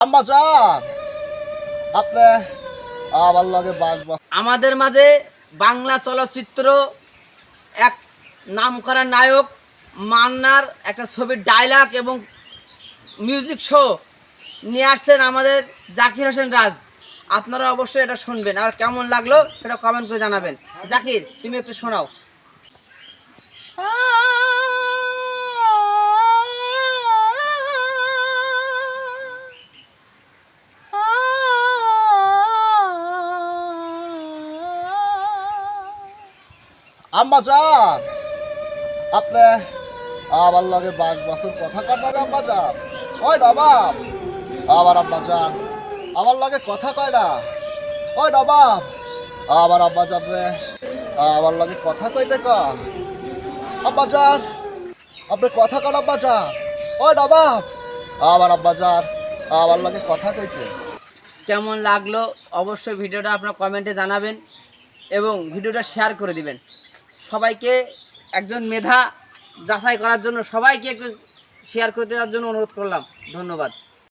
আম্মা জান আপনি আমার লগে বাস আমাদের মাঝে বাংলা চলচ্চিত্র এক নামকরা নায়ক মান্নার একটা ছবির ডায়লগ এবং মিউজিক শো নিয়ে আসছেন আমাদের জাকির হোসেন রাজ। আপনারা অবশ্যই এটা শুনবেন, আর কেমন লাগলো সেটা কমেন্ট করে জানাবেন। জাকির, তুমি একটু শোনাও। আম্মা জান আপনি আমার লগে বাসের কথা কয় না আম্মা জান। ওই নবাব আমার আম্মা জান আমার লগে কথা কয় না। ওই নবাব আমার আম্মা জান রে আমার লগে কথা কইতে কয়। আম্মা জান আপনি কথা কন আম্মা জান। ওই নবাব আমার আম্মা জান আমার লগে কথা কইছে। কেমন লাগলো অবশ্যই ভিডিওটা আপনারা কমেন্টে জানাবেন এবং ভিডিওটা শেয়ার করে দিবেন। সবাইকে একজন মেধা যাচাই করার জন্য সবাইকে একটু শেয়ার করে দেওয়ার জন্য অনুরোধ করলাম। ধন্যবাদ।